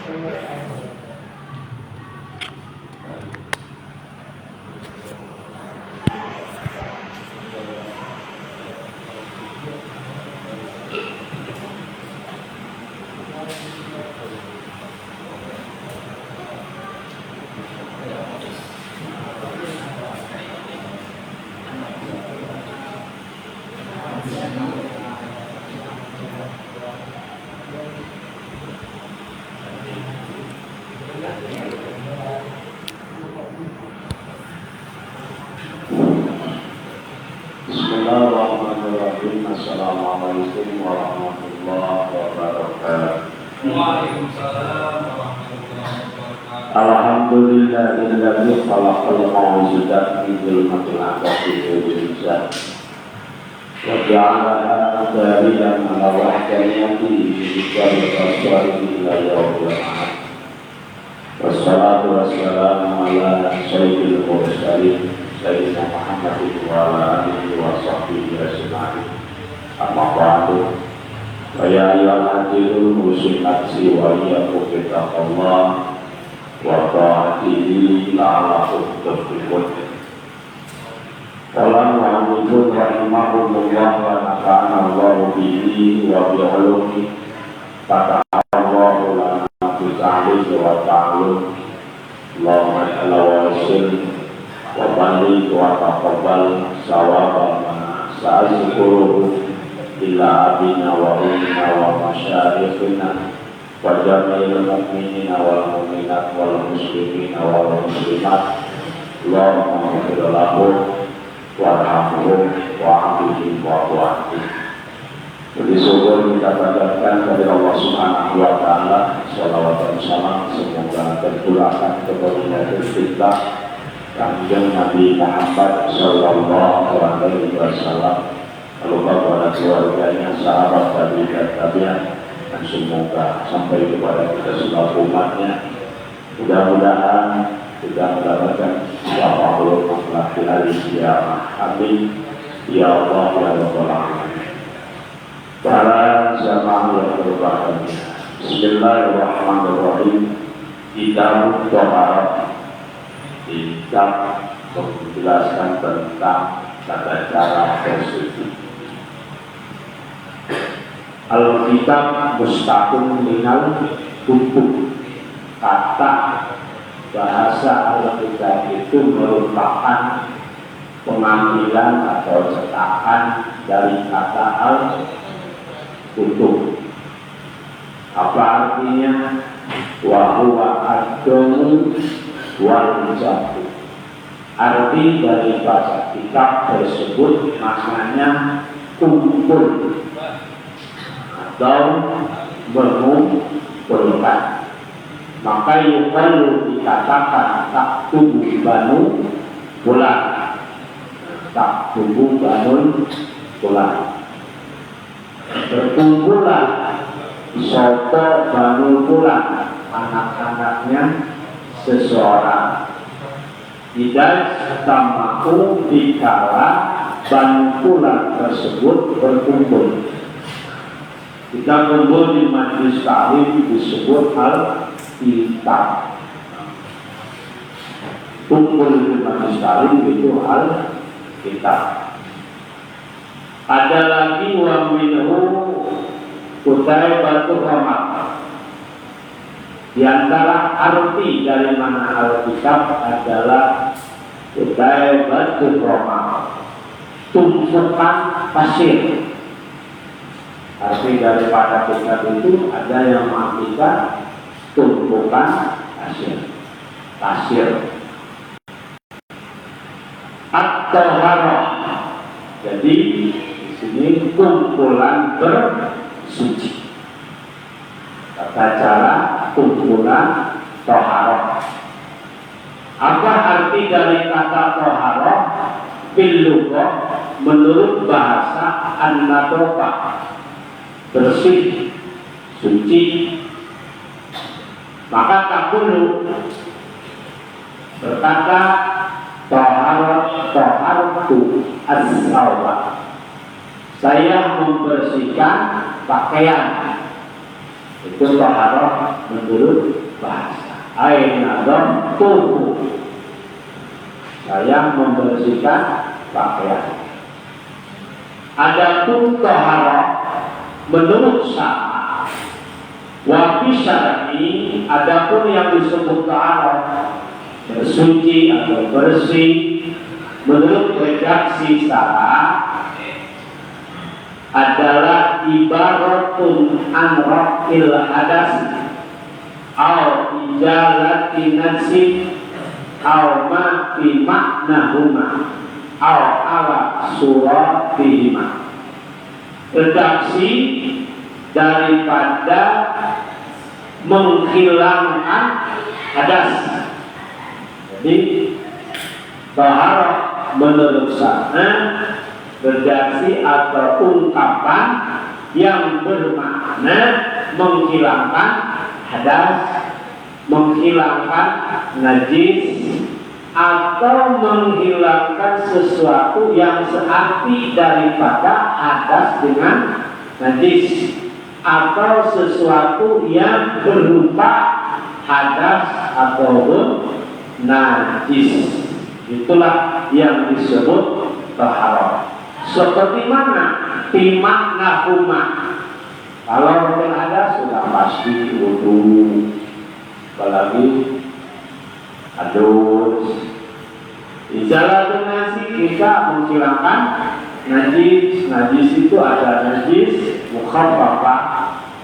Bismillahirrahmanirrahim. Assalamualaikum warahmatullahi wabarakatuh. Waalaikumsalam warahmatullahi wabarakatuh. Alhamdulillahilladzi khalaqal mawjudat min dzulmatil aqdi wal wa ja'ala dalilan ala wahdaniyati bi dzikri ila yaumil qiyamah. Wassalatu wassalamu ala sayyidil mursalin sayyidina Muhammadin wa ala alihi wa sahbihi ajma'in. Amma ba'du. Wa ya ayyuhal hadirin muslimat wa iyyakum bittaqwallah wa ta'atihi la'allakum tuflihun. Qala mu'allifun rahimahullah wa nafa'ana Allahu bihi wa bi ulumihi fata'allahu lana bi ta'lihi wa ta'allum. Allahumma ala wasil wa barik wa taqabbal sawaba ma sa'azkuru illa abina wa ummina wa masyayikhina wa jami'il mu'minina wal mu'minat wal muslimina wal muslimat. Allahumma ighfir lahum warhamhum wa'afihim wa'fu. Jadi syukur kita panjatkan kepada Allah Subhanahu wa taala, shalawat dan salam semoga tercurahkan kepada kita Kanjeng Nabi Muhammad sallallahu alaihi wasallam, lalu kepada keluarganya, sahabat tabi'in dan semoga sampai kepada kita semua umatnya. Mudah-mudahan kita mendapatkan Allah di hari kiamat. Amin ya Allah ya Rabbal alamin. Para jamaah yang berbahagia, bismillahirrahmanirrahim. Kitab Thaharat, kitab menjelaskan tentang tata cara bersuci. Al-kitab mustaqim minal kutub. Kata bahasa Al-kitab itu merupakan pengambilan atau cetakan dari kata al-kutub. Apa artinya? Wa huwa ad-damu wal jabu. Arti dari bahasa kitab tersebut maknanya kumpul atau mengumpulkan. Maka yuqalu dikatakan taktubu banu fulan, taktubu banu fulan, berkumpulan soto banu fulan, anak-anaknya seseorang. Tidak tamaku dikala banu fulan tersebut berkumpul. Kita kumpul di majlis taklim disebut al-kitab. Kumpul di majlis taklim itu al-kitab. Ada lagi wa minhu Kutaibatul Rahmat. Di antara arti dari mana al-kitab adalah Kutaibatul Rahmat, tumpukan pasir. Arti daripada kitab itu ada yang mengartikan tumpukan pasir. At-Thaharah. Jadi di sini kumpulan bersuci. Tata cara kumpulan Thaharah. Apa arti dari kata Thaharah? Fil lughah, menurut bahasa an-nadhafah, bersih, suci. Maka takulu berkata Thaharatu as-sawba, saya membersihkan pakaian. Itu taharah menurut bahasa. Aina tubuh. Saya membersihkan pakaian. Adapun taharah menurut syara, wa fi syar'i, adapun yang disebut taharah bersuci atau bersih menurut redaksi syara adalah ibaratun an rafil hadas au ijalati nasib au ma fi maknahuma au ala suratihima. Redaksi daripada menghilangkan hadas. Jadi taharah menurut sana redaksi atau ungkapan yang bermakna menghilangkan hadas, menghilangkan najis, atau menghilangkan sesuatu yang searti daripada hadas dengan najis, atau sesuatu yang berupa hadas ataupun najis. Itulah yang disebut taharah. Seperti mana? Timak nafuma. Kalau mungkin ada sudah pasti wudu, apalagi adus. Izalatun nasi, kita menghilangkan najis. Najis itu ada najis mukhaffafah,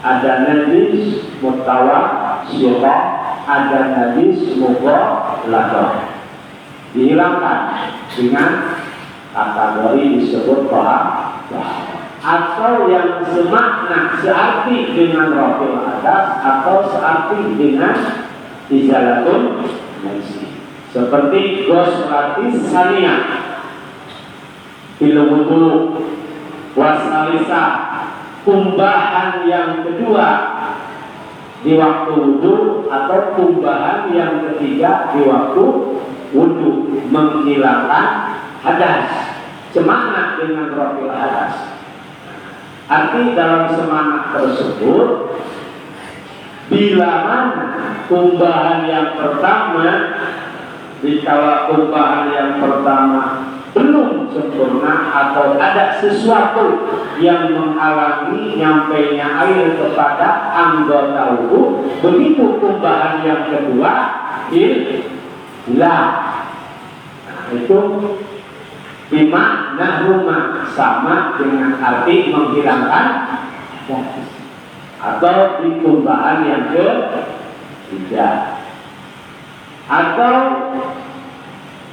ada najis mutawassithah, ada najis mughalladah. Dihilangkan dengan kategori disebut taharah, atau yang semakna searti dengan rafil hadas atau searti dengan izalatun nasi, seperti ghuslatis saniyah fil wudu, wasalisa, kumbahan yang kedua di waktu wudu atau kumbahan yang ketiga di waktu wudu, menghilangkan hadas, semakna dengan rafil hadas. Arti dalam semangat tersebut, bila mana kumbahan yang pertama, dikala kumbahan yang pertama belum sempurna atau ada sesuatu yang menghalangi nyampainya air kepada anggota wudu, begitu kumbahan yang kedua hilang. Nah, itu bima nahuma, sama dengan arti menghilangkan hadas, atau di kumbahan yang ketiga, atau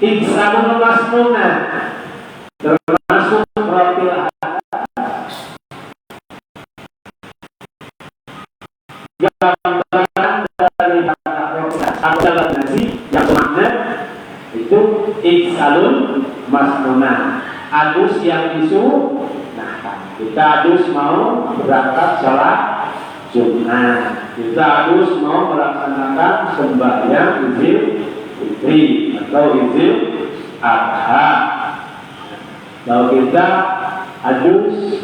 ihsanul masnunah, termasuk rafil hadas, gambaran dari adalah nasi yang bermakna itu ihsanul masnunah, adus yang disunahkan. Kita adus mau berangkat sholat Jumat, kita adus mau melaksanakan sembahyang Idul Fitri atau Idul Adha. Kalau kita adus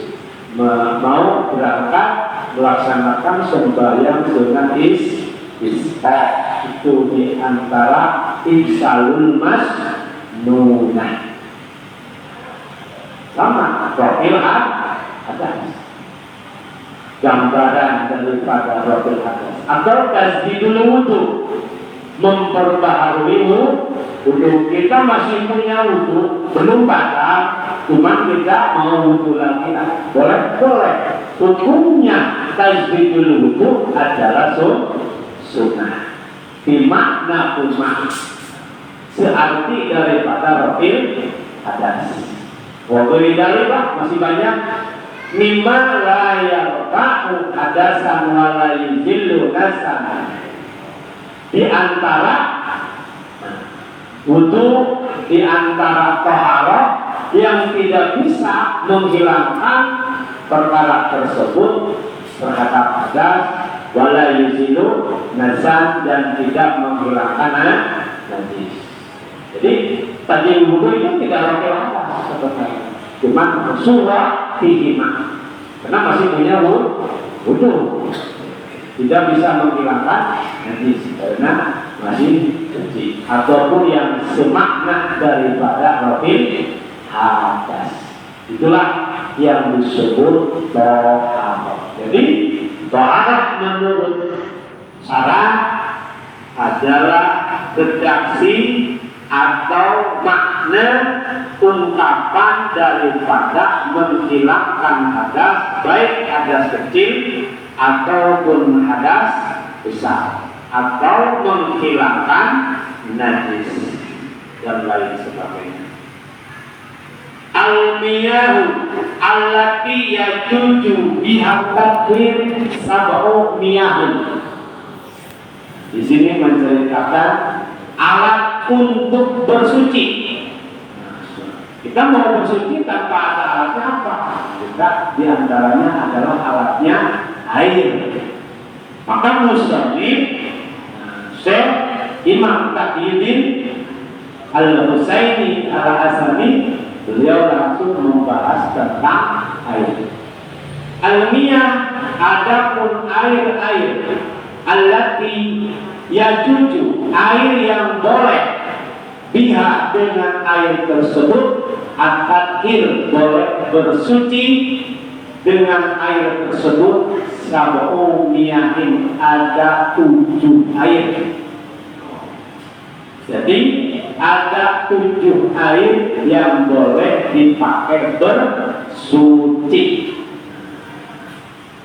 mau berangkat melaksanakan sembahyang sunat isya, itu diantara ihsanul masnunah. Sama rafil hadas, gambaran daripada rafil hadas, atau tasdidul wudu, memperbaharui wudu. Kita masih punya wudu, belum batal, cuma kita mau wudu lagi, boleh? Hukumnya tasdidul wudu adalah sunnah, dimakna umah, searti daripada rafil hadas. Waktu dalillah masih banyak. Mimma la yarfa'u hadasan wa la yuzillu nasan. Di antara wudu, di antara taharah yang tidak bisa menghilangkan perkara tersebut terhadap hadas, wa la yuzillu nasan, dan tidak menghilangkan najis. Jadi tadi wudu itu tidak rafil hadas sebenarnya, cuma surah fihima, karena masih punya wudu. tidak bisa menghilangkan najis karena masih suci, ataupun yang semakna daripada rafil hadas. Itulah yang disebut taharah. Jadi taharah menurut syarat adalah redaksi atau makna ungkapan daripada menghilangkan hadas, baik hadas kecil ataupun hadas besar, atau menghilangkan najis dan lain sebagainya. Al-miyahu allati yajuju biha tathhir sab'u miyahun. Di sini menceritakan alat untuk bersuci. Kita mau bersuci tanpa ada alatnya apa? Kita diantaranya adalah alatnya air. Maka musannif Syekh Imam Taqiyuddin Al-Husaini Al-Asani beliau langsung membahas tentang air. Al-miyah adapun air-air allati yajuju, air yang boleh biha dengan air tersebut, at-tathhir boleh bersuci dengan air tersebut, sab'u miyahin ada 7 air. Jadi ada 7 air yang boleh dipakai bersuci.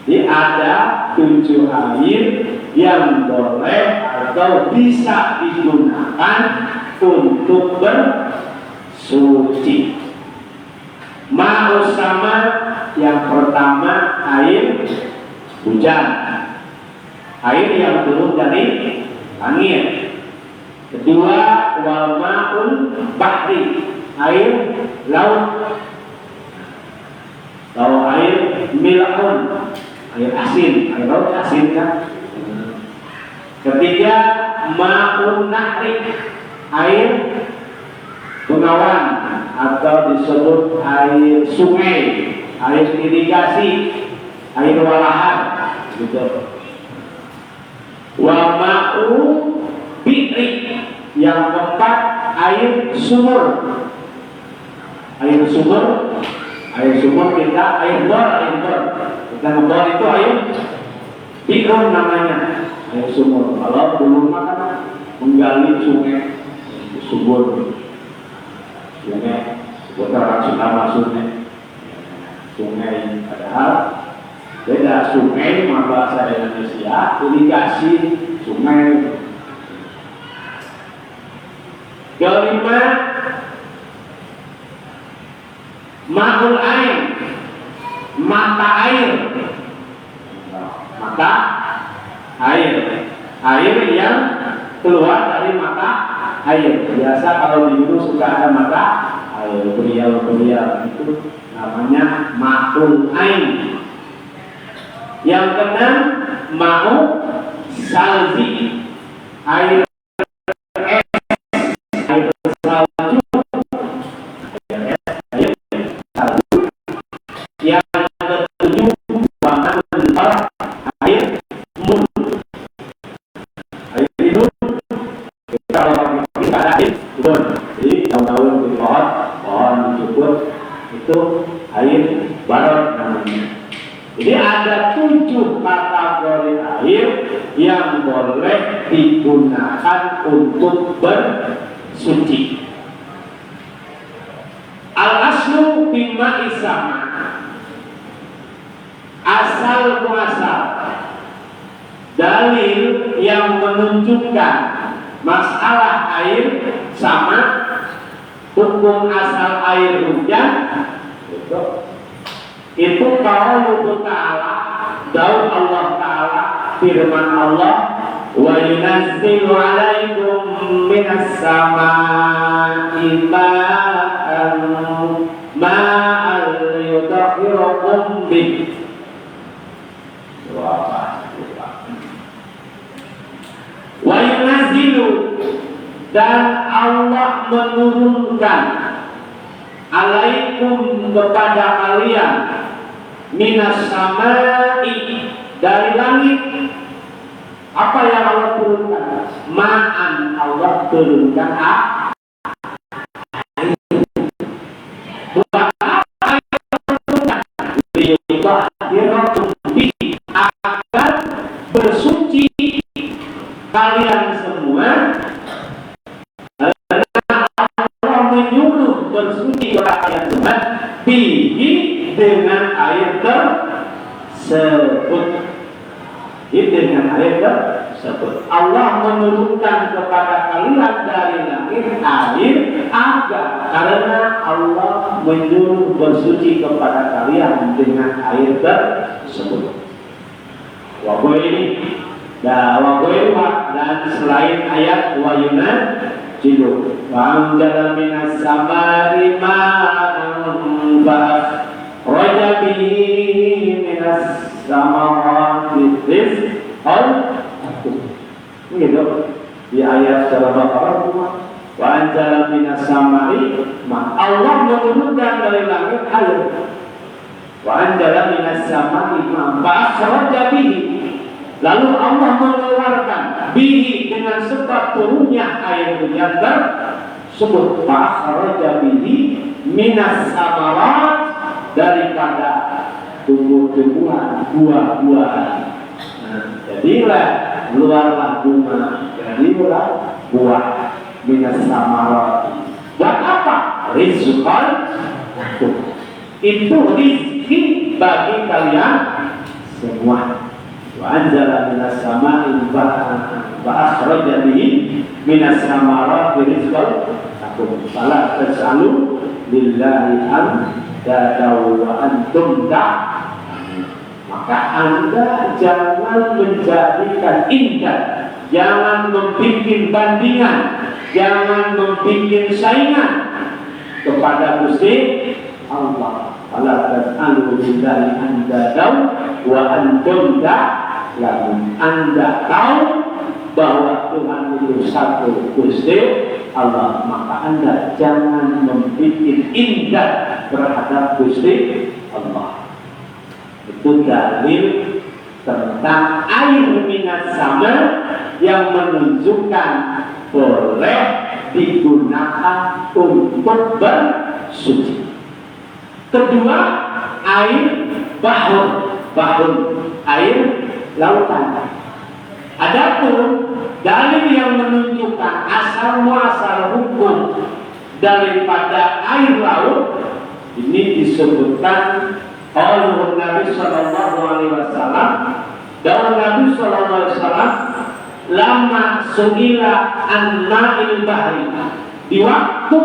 Jadi ada 7 air yang boleh atau bisa digunakan untuk bersuci. Ma'us sama, yang pertama air hujan, air yang turun dari langit. Kedua, wal ma'ul bahri, air laut. Kalau air mil'un, air asin, air laut asin kan. Ketiga, ma'un nahri, air bengawan atau disebut air sungai, air irigasi, air walahan gitu. Wa ma'u bi'ri, yang keempat air sumur. Air sumur kita air bor. Kita ngebor itu air bi'run namanya, air sumur. Kalau dulu kan menggali sungai, sumur. Sungai, orang sudah masuknya sungai, padahal beda sungai mah bahasa Indonesia, irigasi sungai. Kelima, ma'ul air, mata air. Mata air, air yang keluar dari mata air. Biasa kalau di Gunung suka ada mata air, berial-berial, itu namanya ma'ul air. Yang keenam, ma'u salji, air es, air salju, air salju. Yang ketujuh, ma'ul air mud, air minum. Kalau kita ada air kebun, jadi tahun-tahun di pohon dijemput, itu air barot namanya. Jadi ada 7 kategori air yang boleh digunakan untuk bersuci. Al-aslu bima isama, asal muasal, dalil yang menunjukkan masalah air sama, hukum asal air hujan itu qauluhu ta'ala, daun Allah Ta'ala, firman Allah, wa yunazzilu 'alaikum minas samaa'i ma'an yutahhirukum bih. Wa yunazzilu, dan Allah menurunkan, alaikum kepada kalian, minas samai, dari langit, Apa yang Allah turunkan? Ma'an Allah turunkan agar bersuci kalian semua. Allah menyuruh bersuci kalian semua bihi dengan air tersebut. Dengan air tersebut Allah menurunkan kepada kalian dari langit air agar, karena Allah menyuruh bersuci kepada kalian dengan air tersebut. Dan selain ayat wayuna jilu wa'amjala minas samari ma'an raja bihi minas samawati rizqan. Gitu di ayat surah Baqarah, wa anzala minas samai ma. Allah menurunkan dari langit air. Wa anzala minas samai ma fa akhraja bihi. Lalu Allah mengeluarkan bihi dengan sebab turunnya air hujan tersebut. Fa akhraja bihi minas samarat, daripada tumbuh-tumbuhan, buah-buahan. Jadilah keluarlah bunga, jadilah buah minas samarat. Buat apa? Rizqan. Itu rizki bagi kalian semua. Wa anzala minas samai wa akhraja bihi minas samarat rizqan lakum fala tas'alu lillahi an-dadaw wa antum maka Anda jangan menjadikan indah, jangan membuat bandingan, jangan membuat saingan kepada Gusti Allah. Fala tas'alu lillahi an-dadaw wa antum ta'lamun. Anda tahu bahwa Tuhan itu satu Gusti Allah, maka Anda jangan membuat indah terhadap Gusti Allah. Itu dalil tentang air minas sama yang menunjukkan boleh digunakan untuk bersuci. Kedua, air bahur, air lautan. Adapun dalil yang menunjukkan asal muasal hukum daripada air laut ini disebutkan oleh Nabi Sallallahu Alaihi Wasallam. Dan Nabi Sallallahu Alaihi Wasallam lama suila an ma'il bahri, di waktu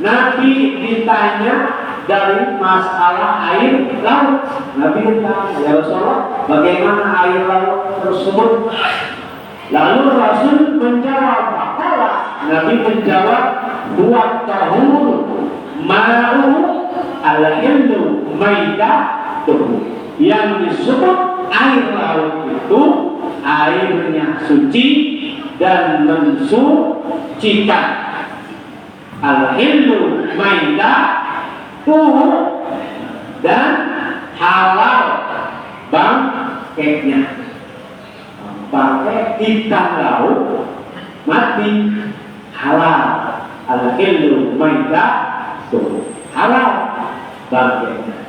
Nabi ditanya dari masalah air laut, Nabi bertanya, ya Rasulullah, bagaimana air laut tersebut? Lalu Rasul menjawab, Nabi menjawab, buat tahur ma'u al-hillu maitatuhu, yang disebut air laut itu airnya suci dan mensucikan. Al-hillu maitatuhu, dan halal bangkainya. Bangkai ikan laut mati halal. Al-hillu maitatuhu, halal bangkainya.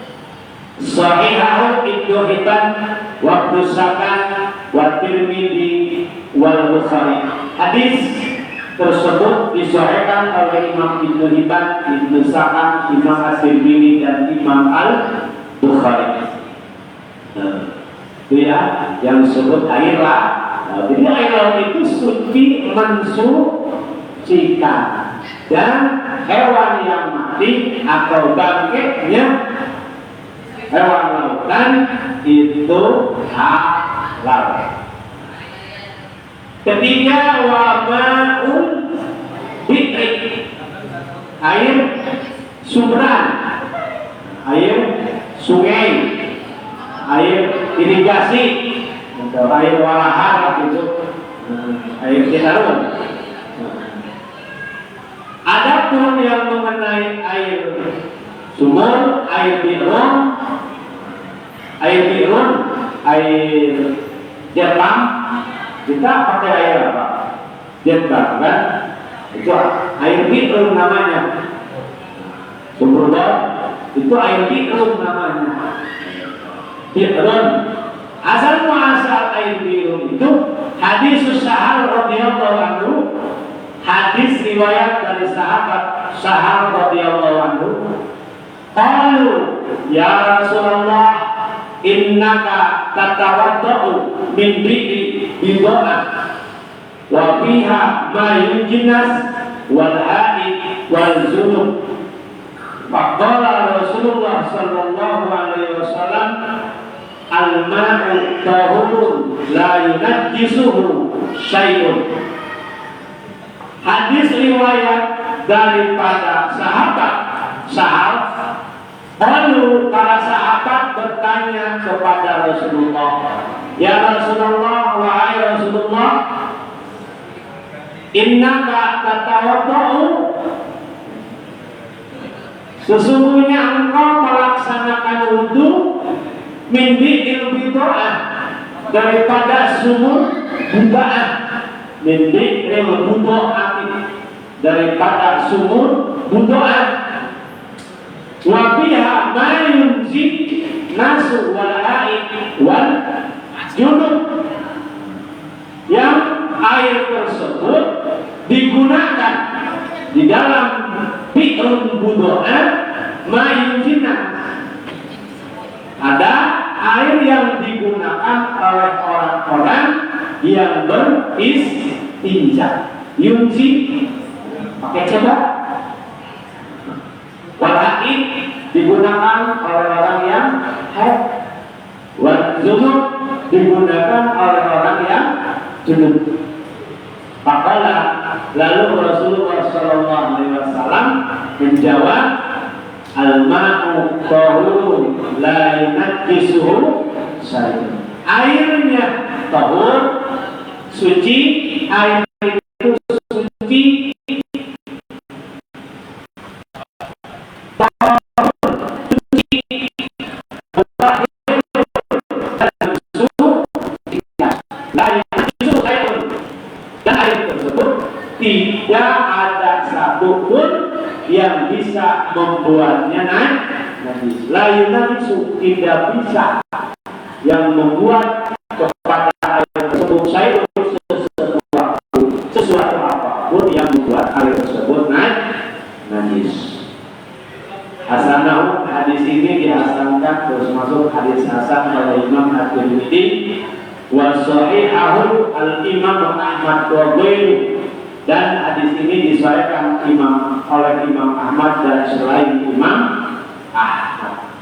Sahihahu Ibnu Hibban wa Ibnu Sakan wa Tirmidzi wal Bukhari. Hadis tersebut disahihkan oleh Imam Ibnu Hibban, Ibnu Sakan, Imam At-Tirmidzi dan Imam Al-Bukhari. Itu ya yang disebut air laut. Jadi air laut itu suci, mensucikan, dan hewan yang mati atau bangkainya hewan lautan itu halal. Ketiga, wa ma'un bi'ri, air sumberan, air sungai, air irigasi, atau air walahan itu, air citarum. Adapun yang mengenai air sumur, air bi'run, air Jepang kita pakai air apa? Jepang kan? Itu air bi'run namanya. Sumber bor itu air bi'run namanya. Bi'run. Asal muasal air bi'run itu hadis Sahal radhiyallahu anhu, hadis riwayat dari sahabat Sahal radhiyallahu anhu. Qalu ya Rasulullah innaka tatawaddau min bi'i bid'ah wa fiha ma yunjinas wal haid wal junub. Faqala Rasulullah sallallahu alaihi wasallam al-ma'u tahurun la yunajjisuhu syai'un. Hadis riwayat daripada sahabat Sahal. Lalu para sahabat bertanya kepada Rasulullah, ya Rasulullah, wahai Rasulullah, innaka tatawaddau, sesungguhnya engkau melaksanakan wudu min bi'il bid'ah, daripada sumur bid'ah, min bi'il bid'ah, daripada sumur bid'ah. Wa biha ma yunji nasu wal haid wal junub, yang air tersebut digunakan di dalam bi'run budo'an ma yunjina, ada air yang digunakan oleh orang-orang yang beristinja. Yunji pakai coba. Walakin digunakan oleh orang yang haid, wal junub digunakan oleh orang yang junub. Faqala, lalu Rasulullah sallallahu alaihi wasallam menjawab, al-ma'u tahurun la yunajjisuhu syai'un. Airnya tahur, suci, air itu suci. Tidak ada satupun yang bisa membuatnya najis. La yunajjisu, tidak bisa yang membuat kepada air tersebut sesuatu apapun yang membuat air tersebut najis. Hasanahu, hadis ini dihasankan, terus masuk hadis hasan oleh Imam At-Tirmidzi, wa sahihahu al-Imam Ahmad wa ghairuhu, dan hadis ini disahihkan oleh Imam Ahmad dan selain Imam Ahmad.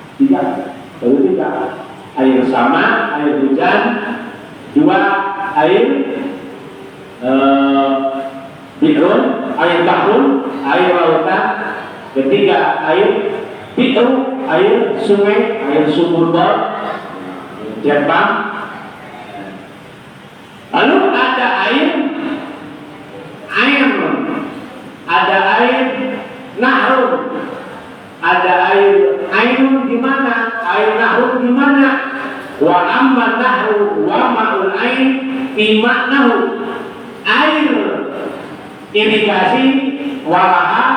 Baru tiga. Air sama, air hujan. Dua, air bi'run, air bahrun, air lautan. Ketiga, air bi'ru, air sungai, air sumur bor, Jepang. Lalu ada air ada air nahrun, ada air ainun di mana, air nahrun di mana. Wa amma nahru wa ma'ul ain fi ma'nahu, air irigasi walaha,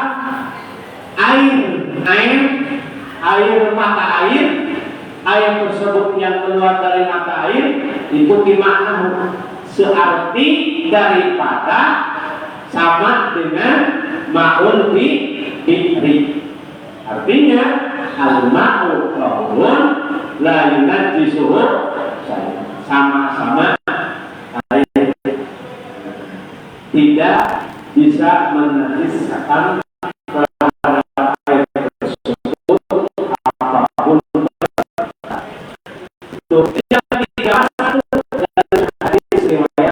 air mata air tersebut yang keluar dari mata air itu di ma'nahu, searti daripada, sama dengan ma'ul bi'ri. Artinya al-ma'u tahurun la yunajjisuhu, sama-sama air tidak bisa menajiskan air tersebut apapun. Yang ketiga, hadis riwayat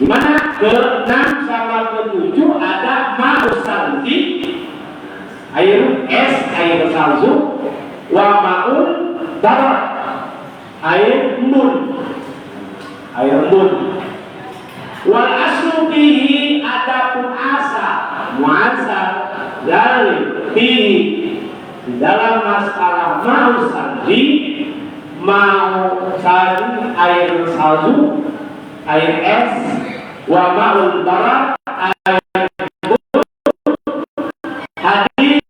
di mana ke-6 sama ke-7 ada ma'us salji, air es, air salju, wa ma'ul darat, air embun. Wal aslu fihi, adapun asal muasal dari fihi di dalam masalah mau salji, mau salji air salju, air es, wa ma'ul barat, air hadis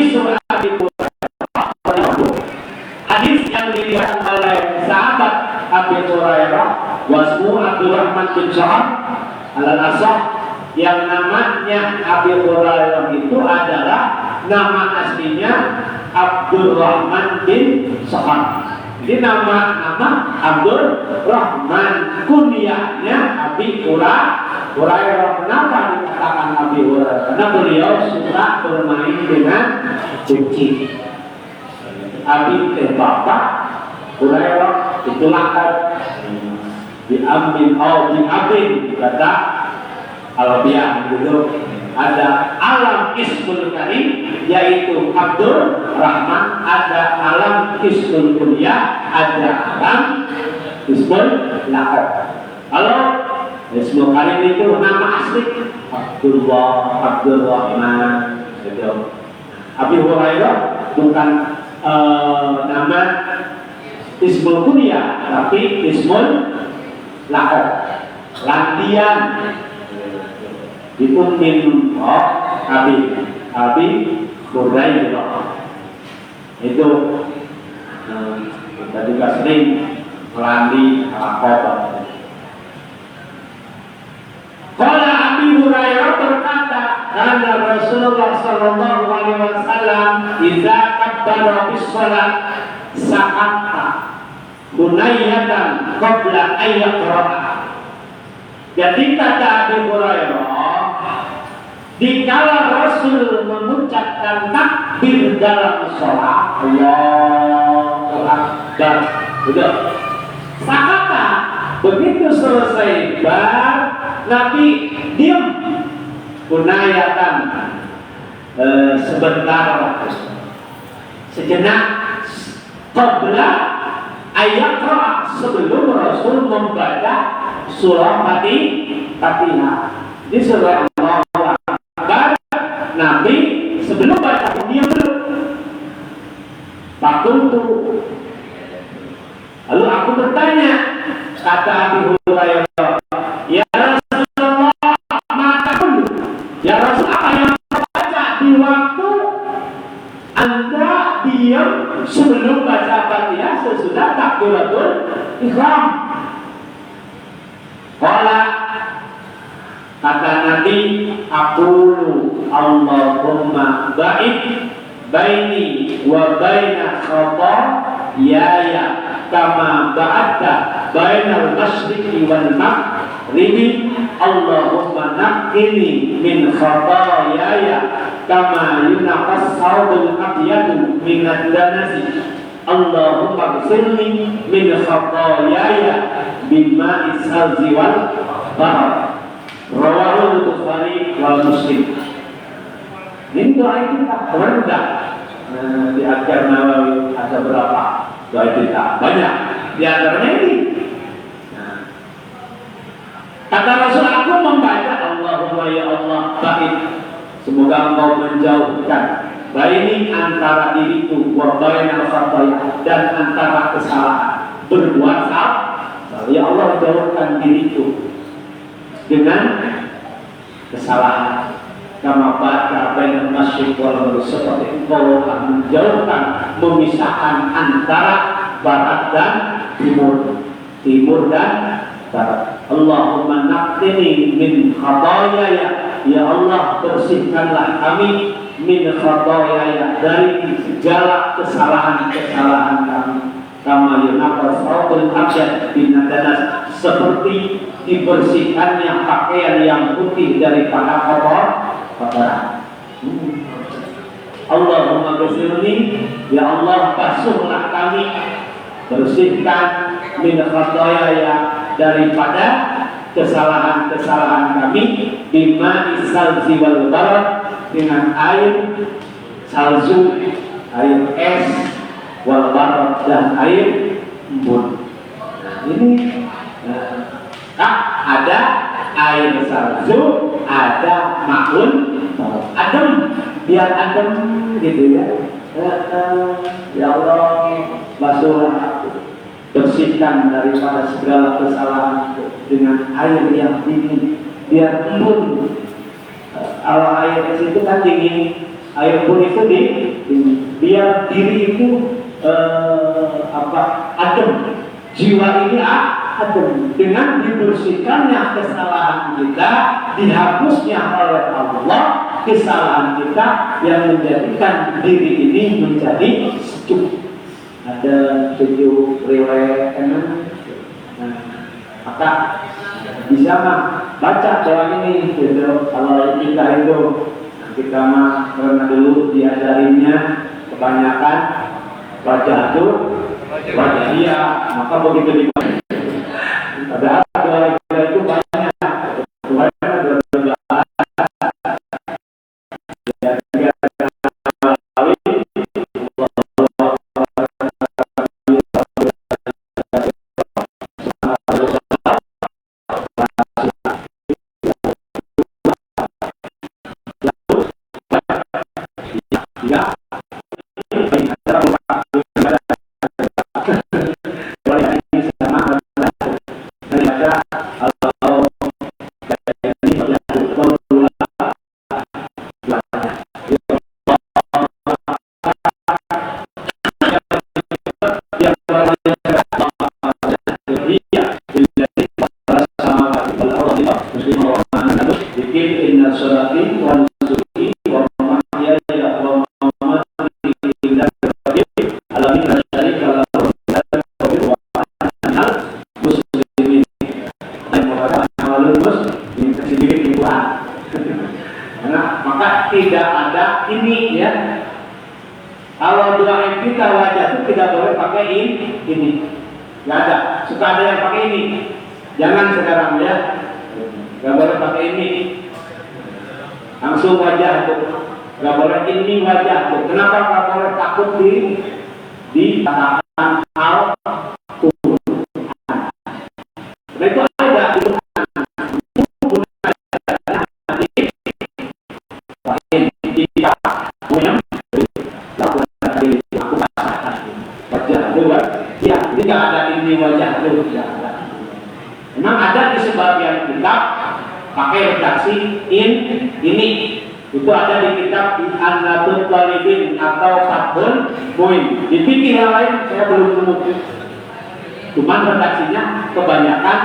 hadis yang diriwayatkan oleh sahabat Abi Hurairah wasmu Abdurrahman bin Sa'ad al-Asah, yang namanya Abi Hurairah itu adalah nama aslinya Abdurrahman bin Sa'ad. Jadi nama Abdurrahman, kunyahnya Abi Hurairah. Kenapa dikatakan Abi Hurairah? Karena beliau suka bermain dengan kucing. Abi bapak, Hurairah itulah kan diambil diambil kata Al-Biah gitu. Ada alam ismul karim yaitu Abdul Rahman, ada alam ismul kunyah, ada alam ismul laqab. Kalau ismul karim itu nama asli Abdullah, Abdul Rahman gitu. Abi Hurairah bukan nama ismul kunyah tapi ismul laqab, landian itu min Abi Hurairah. Itu kita juga sering melandi laqab. Qala Abi Hurairah berkata, karena Rasulullah sallallahu alaihi wasallam idza kabbara bis shalah sa'ata bunayatan qabla an yaqra'a. Jadi kata Abi Hurairah, dikala Rasul mengucapkan takbir dalam sholat, Allahu Akbar, udah sakata, begitu selesai Nabi diam, kunayatan sebentar, sejenak, qabla ayat sebelum Rasul membaca surah Fatihah. Di surah Allahu Akbar, Nabi sebelum baca dia dulu. Fakultu, lalu aku bertanya, kata Abi Hurairah, ya Rasulullah, maka dulu, ya Rasul, apa yang baca di waktu Anda diam sebelum baca Fatihah sesudah takbiratul ihram? Kata Nabi, aqulu Allahumma ba'id baini wa baina khataayaya kama ba'adta bainal masyriqi wal maghribi. Allahumma naqqini min khataayaya kama yunaqqas thawbul abyadu min ad-danasi. Allahumma ighfirli min khataayaya bima'is salji wal bahr. Rawahul Bukhari wal Muslim. Ini doa kita kemarin sudah di akhir Nawawi ada berapa doa kita? Banyak. Di antaranya ini. Kata Rasul, aku membaca Allahumma ya Allah ba'id, semoga engkau menjauhkan baini antara diriku wa bainal khataaya, dan antara kesalahan berbuat salah. Ya Allah, jauhkan diriku dengan kesalahan. Kama baca bainal masyriq wal maghrib, seperti engkau akan menjauhkan, memisahkan antara barat dan timur dan barat. Allahumma naqqini min khataayaya, ya Allah bersihkanlah kami min khataayaya, dari segala kesalahan-kesalahan kami. Kama yunaqqas thawbul abyad bin danas, seperti dibersihkannya pakaian yang putih daripada kotoran. Allahumma ghfirli, ya Allah basuhlah kami, bersihkan min khataayaya, daripada kesalahan-kesalahan kami, bima salji wal barad, dengan air salju, air es, wal barad, dan air embun. Nah, ini ada air salju, ada ma'un adem, biar adem gitu ya. Ya Allah, basuhlah aku, bersihkan daripada segala kesalahan dengan air yang dingin, biar embun. Kalau air es itu kan dingin, air pun itu dingin, biar diri itu adem, jiwa ini adem. Dengan dibersihkannya kesalahan kita, dihapusnya oleh Allah kesalahan kita yang menjadikan diri ini menjadi sejuk. Ada sejuk, riwayat enak. Nah, maka bisa baca doa ini gitu. Kalau kita mah karena dulu diajarinya kebanyakan wajah itu wajah dia, maka begitu dibaca padahal doa itu banyak tidak ada ini ya. Kalau doa kita wajah itu tidak boleh pakai ini. Nggak ada. Suka ada yang pakai ini. Jangan sekarang ya. Nggak boleh pakai ini. Langsung wajah itu. Nggak boleh ini wajah itu. Kenapa nggak boleh takut di katakan al Tuhan? Nah itu ada itu. Tidak ada ini wajah lu, memang ada di sebagian kitab pakai redaksi ini itu ada di kitab An-Natul Talibin atau Fathul Muin. Di fikih yang lain saya belum temukan, cuman redaksinya kebanyakan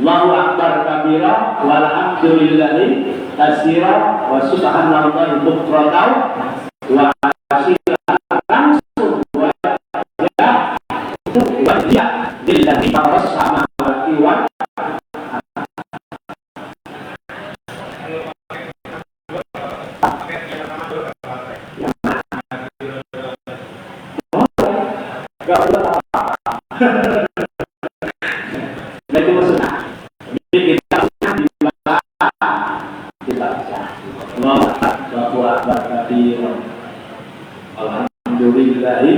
Allahu Akbar kabira walhamdulillahi katsira wa subhanallahi bukratan wa asila langsung wajah lillahi paras sama iwan gak boleh nah itu maksudnya jadi kita dibaca bahwa alhamdulillahi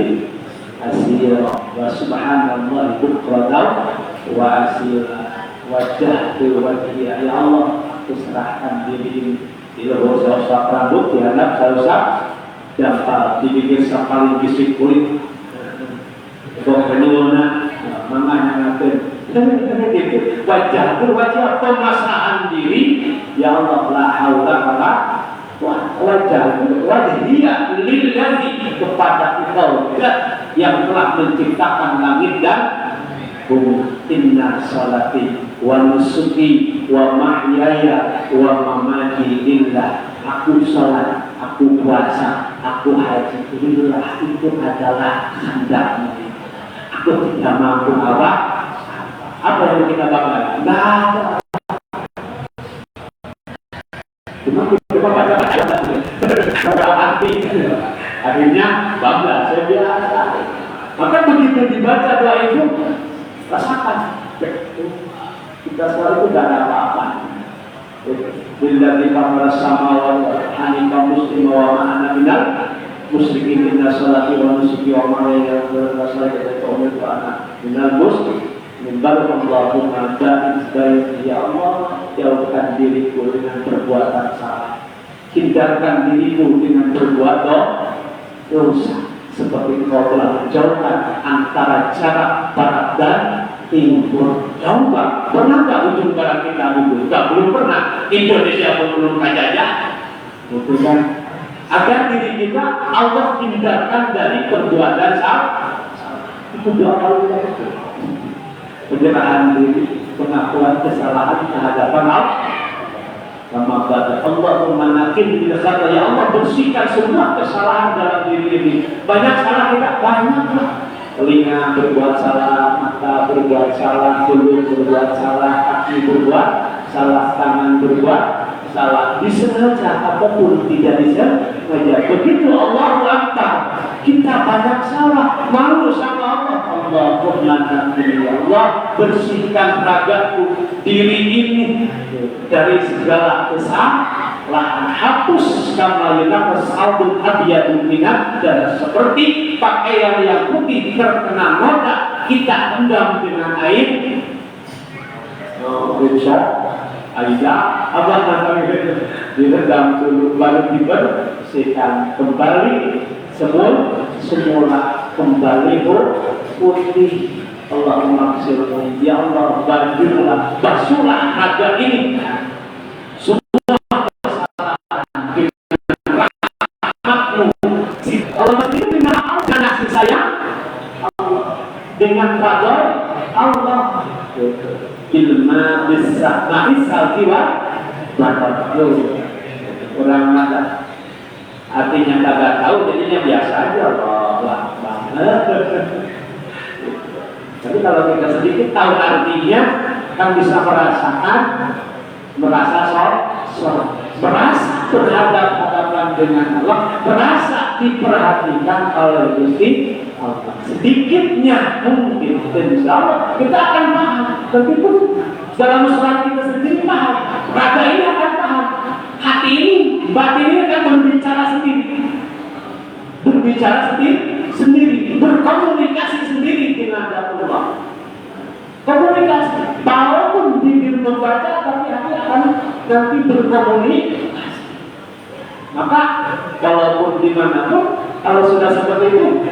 asira wa subhanallah bukratan wa asira wajah wajhi ya Allah serahkan diri ini tidak usah rambut dihanap usah dapat dibikin sekali bisik kulit bawa penyeluna makanya ngapain gitu wajah pemasangan diri ya Allah la haula wala wajah dia lillahi kepada engkau yang telah menciptakan langit dan bumi. Inna salati wa nusuki wa mahyaya wa mamati lillah. Aku salat, aku puasa, aku haji lillah, itu adalah kehendak-Mu. Aku tidak mampu apa yang kita banggakan? Tidak ada. Cuma kita baca hati, akhirnya bangga, saya biasa. Maka begitu dibaca doa itu, rasakan kita soal itu tidak ada apa-apa. Bila kita merasa mawar hanifah muslim wa ma'ana minal musyrikin inna salati wa nusuki wa ma'aya wa salati wa ta'umir wa ana minal muslim mimbar Allahumma da'id baik ya Allah jauhkan diriku dengan perbuatan salah, hindarkan diriku dengan berbuat dosa seperti engkau telah menjauhkan antara jarak barat dan timur. Jauh nggak? Pernah nggak ujung barat kita itu? Nggak, belum pernah. Indonesia pun belum kajajah. Itu kan agar diri kita Allah hindarkan dari perbuatan salah. Itu doa kita itu. Penyerahan diri, pengakuan kesalahan kehadapan Allah. Sama kata Allahumma nakin bil khata, ya Allah bersihkan semua kesalahan dalam diri ini. Banyak salah kita, banyak lah. Telinga berbuat salah, mata berbuat salah, mulut berbuat salah, kaki berbuat salah, tangan berbuat salah. Disengaja apapun tidak disengaja. Begitu Allah Akbar, kita banyak salah, malu sama Allah. Allahumma nakin, ya Allah bersihkan ragaku, diri ini dari segala kesalahan. Hapus kama yunaqas albul abyadu minad, dan seperti pakaian yang putih terkena noda kita rendam dengan air. Bisa Aisyah Allah namanya direndam dulu baru dibersihkan kembali semula kembali putih. Allahumma ghfirli, ya Allah bajulah, basuhlah raga ini semua kesalahan dengan rahmatmu. Allah ini dengan dan kasih sayang Allah, dengan ridha Allah. Ilma bisa maisal jiwa batal orang ada artinya kagak tahu jadinya biasa aja Allah banget. Tapi kalau kita sedikit tahu artinya kan bisa merasakan, merasa merasa berhadapan dengan Allah, merasa diperhatikan oleh Gusti Allah. Sedikitnya mungkin insya Allah kita akan paham. Tapi pun dalam sholat kita sendiri paham, raga ini akan paham, hati ini, batin ini akan berbicara sendiri, berkomunikasi sendiri dengan Allah. Komunikasi, walaupun bibir membaca, tapi hati akan nanti berkomunikasi. Maka walaupun dimanapun, kalau sudah seperti itu,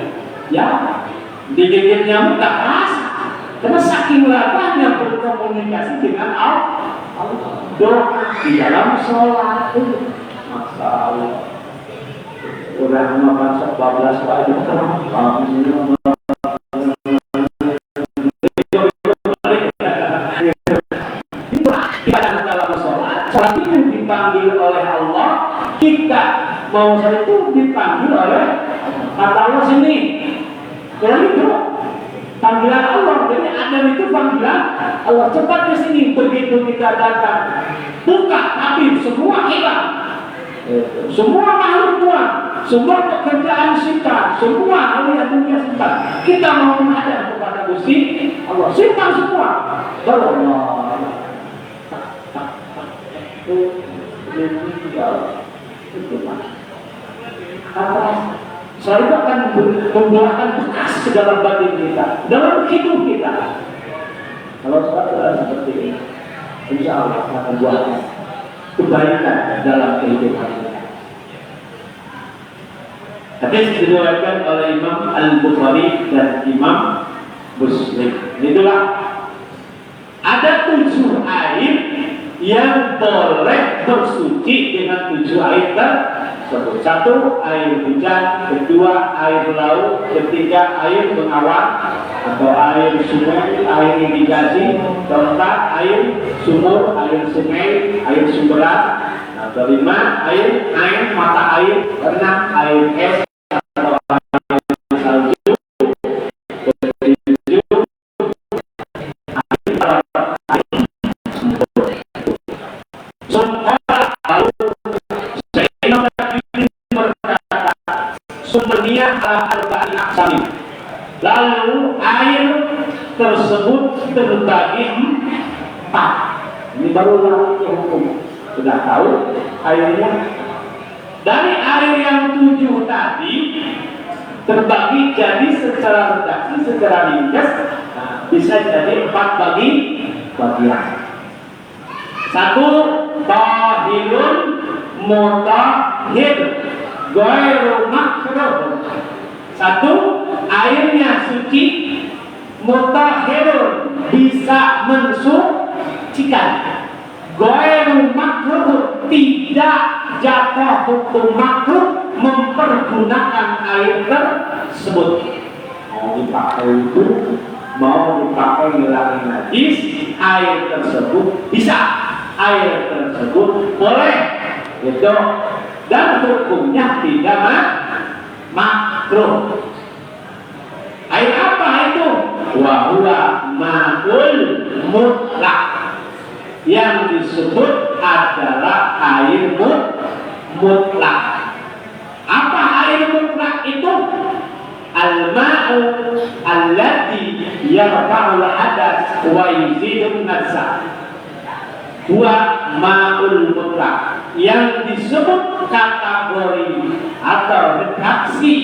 ya digigit nyamuk tak rasa, karena saking latahnya berkomunikasi dengan Allah. Doa di dalam sholat itu, Masya Allah. Orang makan 14 wajib sholat itu dipanggil oleh Allah, kita mau sholat itu dipanggil oleh kata Allah sini. Jadi itu panggilan Allah, jadi Adam itu panggilan Allah, cepat ke sini. Begitu kita datang, buka tapi semua hilang, semua makhluk Tuhan, semua pekerjaan kita, semua hal yang dunia simpan. Kita mau menghadap kepada Gusti Allah, simpan semua. Allah saya akan membuahkan bekas ke dalam batin kita, dalam hidup kita. Kalau saudara seperti ini, insya Allah akan buat kebaikan dalam kehidupan kita. Hadis diriwayatkan oleh Imam Al-Bukhari dan Imam Muslim. Itulah ada 7 air yang boleh bersuci dengan 7 air tersebut. 1 air hujan, 2 air laut, 3 air bengawan atau air sungai, air irigasi, 4 air sumur, air sungai, air sumberan, 5 air mata air, 6 air es atau air salju, 7 lalu air tersebut terbagi 4. Ini baru lagi hukum. Sudah tahu airnya. Dari air yang 7 tadi terbagi jadi secara redaksi, secara ringkas bisa jadi 4 bagian. 1 tahirun mutahhir, ghairu makruh. Satu, airnya suci, mutahhirun, bisa mensucikan. Ghairu makruh, tidak jatuh hukum makruh mempergunakan air tersebut. Mau dipakai itu, mau dipakai ngilangin najis, air tersebut bisa, air tersebut boleh, gitu. Dan hukumnya tidak makruh. Air apa itu? Wahuwa ma'ul mutlak, yang disebut adalah air mutlak. Apa air mutlak itu? Al-ma'u alladhi yarfa'ul hadas wa yuzidun nasa. Dua ma'ul mutlak, yang disebut kategori atau redaksi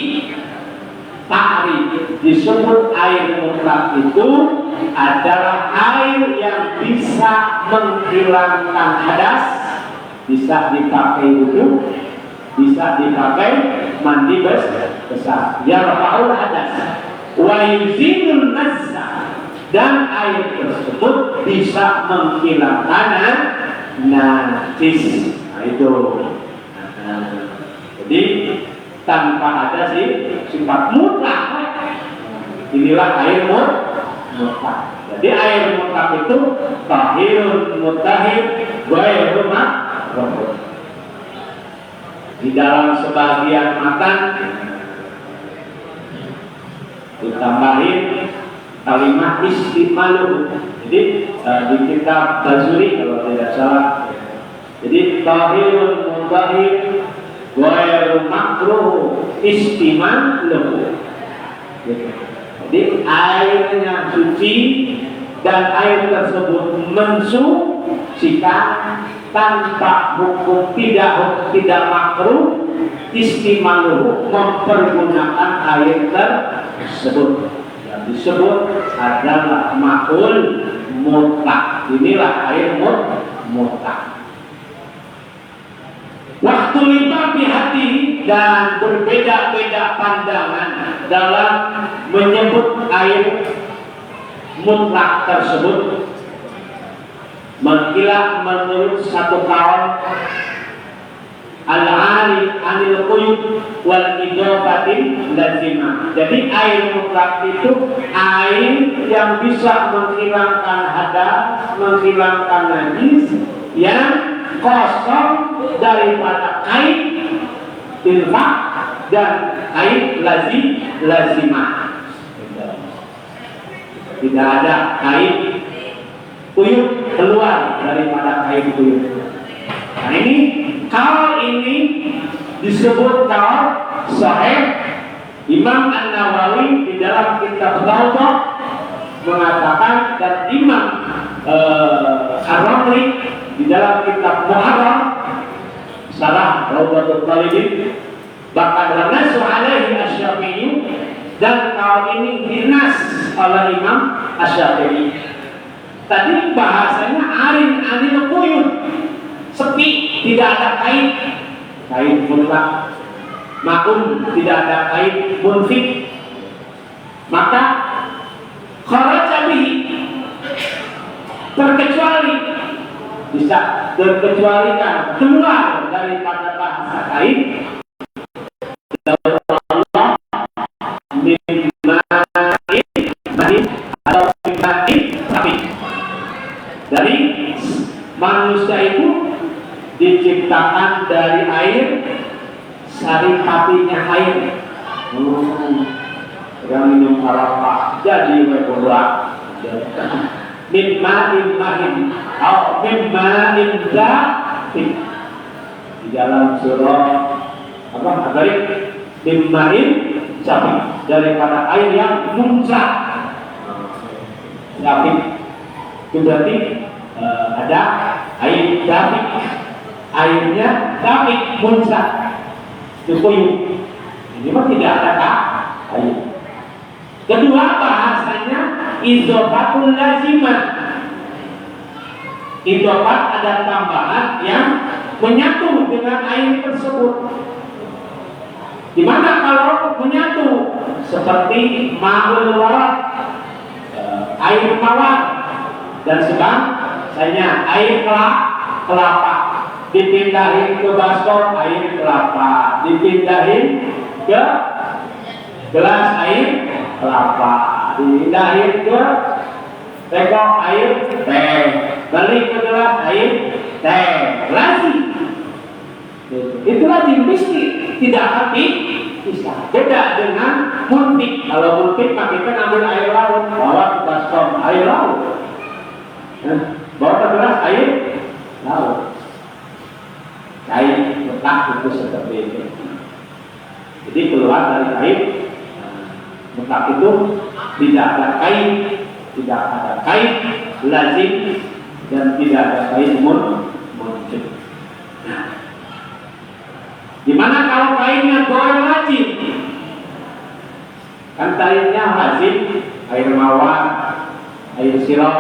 ta'rif disebut air mutlak itu adalah air yang bisa menghilangkan hadas, bisa dipakai wudhu, bisa dipakai mandi besar, yarfa'ul hadas wa yuzidun nasa, dan air tersebut bisa menghilangkan najis. Nah, itu. Jadi tanpa ada sifat mutlak. Inilah air mutlak. Jadi air mutlak itu tahirun mutahhir ghairu makruh. Di dalam sebagian makan ditambahin kalimat istimalu. Jadi di kitab Bazuri kalau tidak salah. Jadi tahirun mutahhir ghairu makruh istimalu. Jadi airnya suci dan air tersebut mensucikan tanpa hukum tidak makruh istimalu mempergunakan air tersebut. Disebut adalah ma'ul mutlak. Inilah air mutlak. Waktu lima hati dan berbeda-beda pandangan dalam menyebut air mutlak tersebut. Mengira menurut satu kaum al-'ali anil quyud wal idofatin lazimah. Jadi air mutlak itu air yang bisa menghilangkan hadas, menghilangkan najis, yang kosong daripada air infak dan air lazimah. Tidak ada air kuyup keluar daripada air kuyup. Nah ini kalau ini disebut kalau sahih. Imam An-Nawawi di dalam kitab Rawdah mengatakan, dan Imam Ar-Ramli di dalam kitab Muharram Sarah Rawdatul Talibin, bahkan nasu alaihi asy-Syafi'i, dan kalau ini dinas oleh Imam Asy-Syafi'i. Tadi bahasanya arin anil quyud, sepi, tidak ada kain mutlak, makun tidak ada kain munfik, maka kharaja bihi, terkecuali, bisa terkecualikan keluar daripada bahasa kain Allah mimmain atau mimmain sapi. Dari manusia itu diciptakan dari air, sari patinya air. Yang minum arak jadi webulak. Mimmain mahin atau mimmain dahin. Di dalam surah apa? Dari mimmain sapi, daripada air yang muncrat. Sapi itu berarti ada air dahi, airnya dahi muncrat, dikuyup. Ini mah tidak ada air. Kedua, bahasanya idhofatul lazimah. Idhofat ada tambahan yang menyatu dengan air tersebut. Gimana kalau menyatu seperti ma'ul warad, air mawar dan sebagainya, air kelapa dipindahin ke baskom air kelapa, dipindahin ke gelas air kelapa, dipindahin ke teko air teh, balik ke gelas air teh, lazim. Itu lazim mesti tidak habis bisa. Beda dengan muntik. Kalau muntik kita ngambil air laut, bawa ke baskom air laut, bawa ke gelas air laut, cair letak itu seperti itu. Jadi keluar dari air letak itu tidak ada kain, lazim dan tidak ada kain muntik. Gimana kalau kainnya goyang lazim? Kan kainnya lazim, air mawar, air sirop,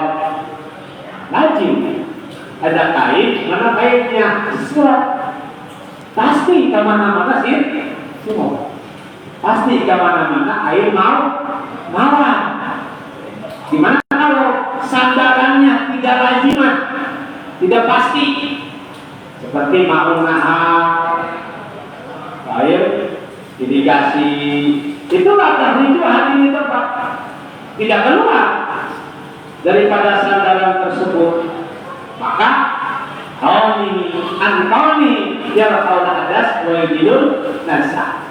lazim. Ada kain, mana kainnya sirop? Pasti kemana-mana sirop. Pasti kemana-mana air mawar. Gimana kalau sandarannya tidak lazimah, tidak pasti? Seperti ma'un nahar, air irigasi, itulah tahrijul hati itu Pak, tidak keluar daripada sandaran tersebut. Maka Antoni yarfa'ul hadas wa yujilul nasa.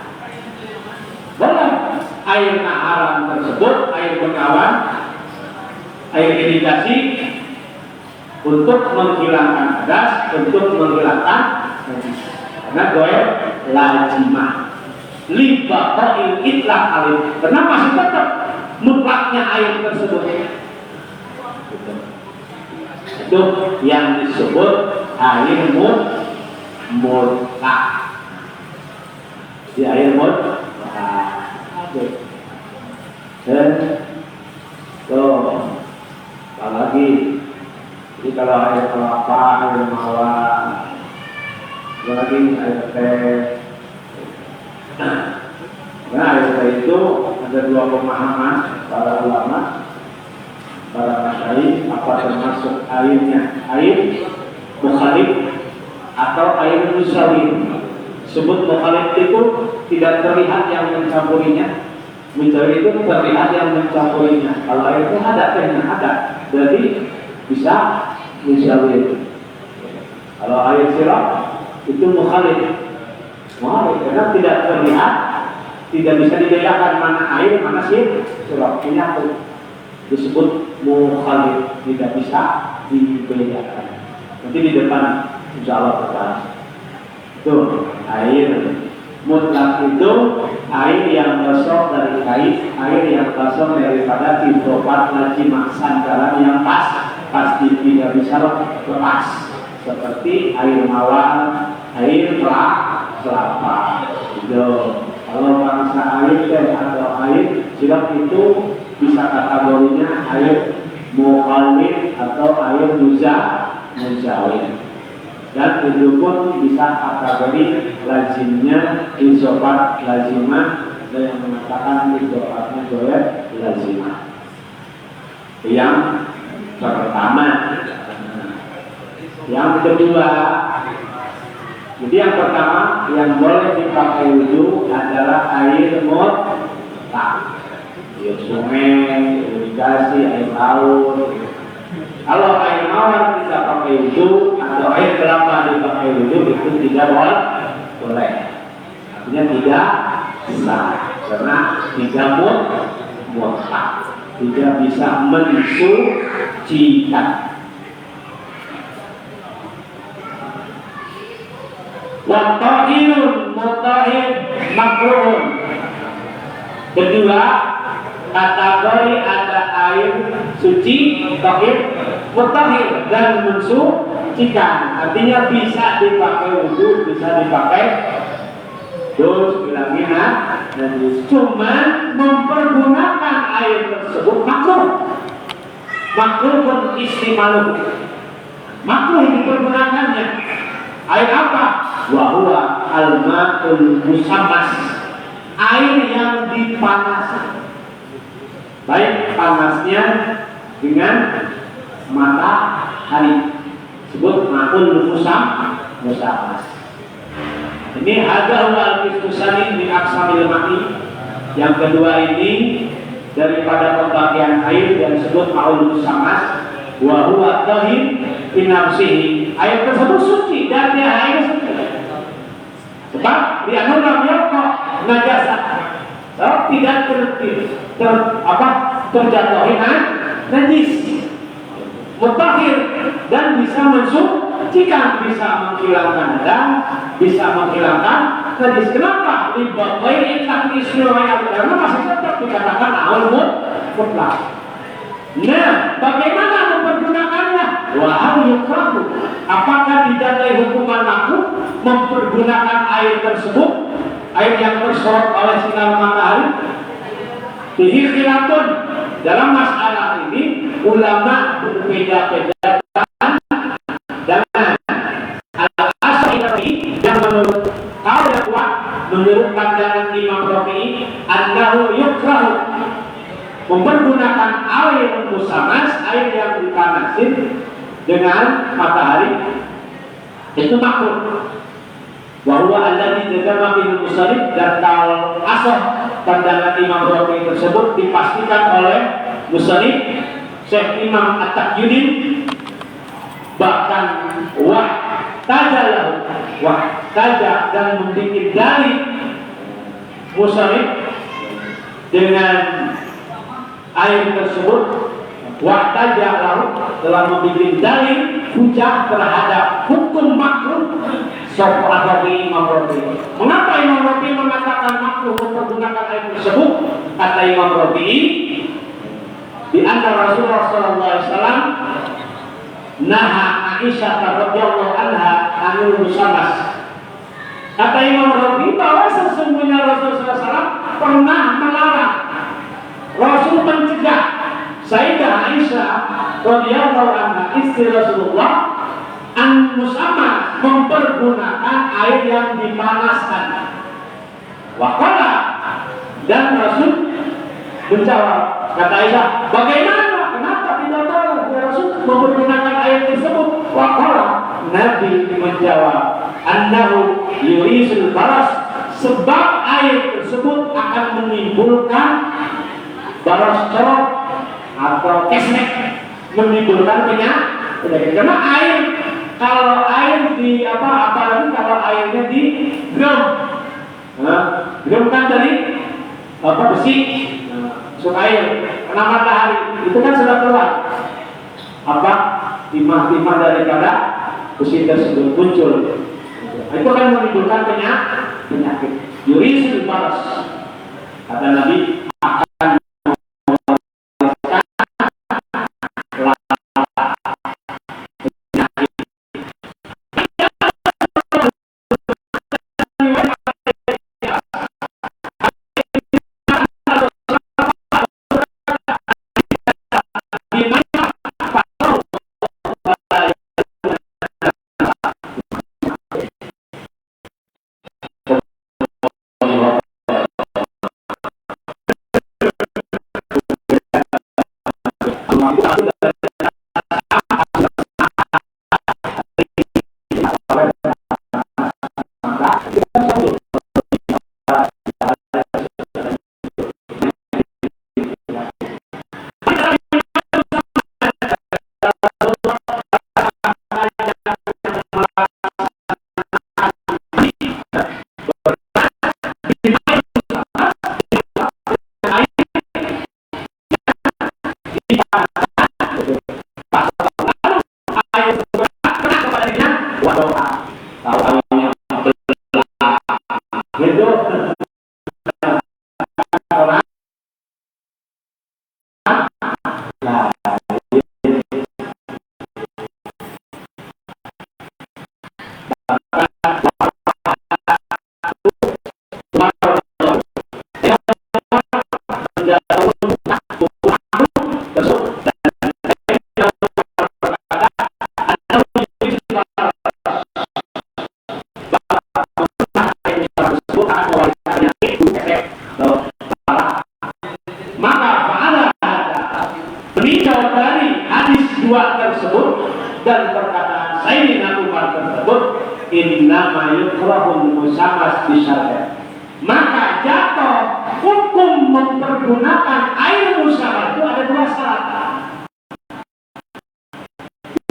Boleh air naharan tersebut, air bengawan, air irigasi untuk menghilangkan hadas, untuk menghilangkan karena goyang lazimah libaqa'il itlaq alif, karena masih tetap mutlaknya air tersebut. Itu yang disebut air mutlak. Di air mutlak. Apalagi jadi kalau air kelapa, air mawar, lagi air teh. Nah, air teh itu ada dua pemahaman para ulama, para masyayikh, apa termasuk airnya air mukhalif atau air musawir. Sebut mukhalif itu tidak terlihat yang mencampurinya, musawir itu terlihat yang mencampurinya. Kalau air itu ada tehnya, ada, jadi bisa musawir. Kalau air sirap itu mukhalif, karena tidak terlihat, tidak bisa dibedakan mana air, mana sirap, menyatu, disebut mukhalif, tidak bisa dibedakan. Nanti di depan insya Allah terang. Itu air mutlak itu air yang kosong dari kain, air yang kosong daripada hidropat lazimah, sandaran yang pasti tidak bisa lepas, seperti air mawar, air kelapa. Itu kalau bangsa air teh atau air sirap itu bisa kategorinya air mukhalif atau air muzawir. Dan itu pun bisa kategori lazimnya isopat lazimah, dan yang mengatakan isopatnya goyah lazimah. Yang pertama. Yang kedua, jadi yang pertama yang boleh dipakai wudu adalah air mutlak, air sungai, irigasi, air laut. Kalau air mawar tidak pakai wudu atau air kelapa dipakai wudu, itu tidak boleh. Artinya tidak sah, karena tidak mutlak, tidak bisa mensucikan. Wattahirun mutahhir makruhun. Kedua, kategori ada air suci, tahir, mutahhir dan mensucikan. Artinya bisa dipakai wudu, bisa dipakai dus, bilangina, dan cuma mempergunakan air tersebut makruh. Makruh pun istimaluh. Makruh dipergunakannya. Air apa? Wa huwa al-ma'ul musammas. air yang dipanaskan, baik panasnya dengan matahari, sebut ma'un musamas. Ini hadza al-istusani min aqsamil ma'i. Yang kedua ini daripada pembagian air dan disebut ma'un musamas, wa huwa tahir fi nafsihi. Air tersebut suci dan dia air suci. Sebab dia lam yaqa najasa. Tidak terjatuhi najis. Mutahhir dan bisa mensucikan, bisa menghilangkan dan bisa menghilangkan najis. Kenapa? Libatai istilah karena masih tetap dikatakan awal mutlak. Nah, bagaimana mempergunakannya? Wahal yukrahu. Apakah didatai hukuman makruh mempergunakan air tersebut, air yang tersorot oleh sinar matahari? Fihi khilafun. Dalam masalah ini ulama berbeda-beda dengan al-Asy'ari yang menurut kaul yang kuat, menurut pandangan Imam Rafi'i, annahu yukrahu mempergunakan air musamas, air yang dipanasin dengan matahari itu makruh. Wa huwa alladhi jazama bil musannif, dan kaul asah pandangan Imam Rafi'i tersebut dipastikan oleh musannif Syekh Imam At-Taqiyuddin, bahkan wahtaja dan membuat dalil musannif dengan air tersebut. Wahtaja telah membuat dalil hujah terhadap hukum makruh Sofi Imam Rafi'i. Mengapa Imam Rafi'i mengatakan makruh mempergunakan air tersebut? Kata Imam Rafi'i, di antara Rasulullah SAW naha Aisyah radhiyallahu anha anil musamas. Kata Imam Rafi'i bahwa sesungguhnya Rasulullah SAW pernah melarang, Rasul mencegah Sayyidah Aisyah radhiyallahu anha istri Rasulullah an musamma mempergunakan air yang dipanaskan. Waqala, dan Rasul menjawab, kata Aisyah, bagaimana? Kenapa tidak boleh ya Rasul mempergunakan air tersebut? Waqala, Nabi menjawab, annahu yurisul baras, sebab air tersebut akan menimbulkan baras corok atau kesnek, menimbulkan penyakit. Karena air, kalau air di apalagi kalau airnya di drum, drum kan dari besi, masuk air, kena matahari, itu kan sudah keluar timah-timah daripada besi tersebut muncul. Itu akan menimbulkan penyakit. Yurisul baras, kata Nabi, akan dua tersebut dan perkataan Sayyidina Umar tersebut, innama yukrahul musamas bisyarah, maka jatuh hukum mempergunakan air musamas itu ada dua syarat.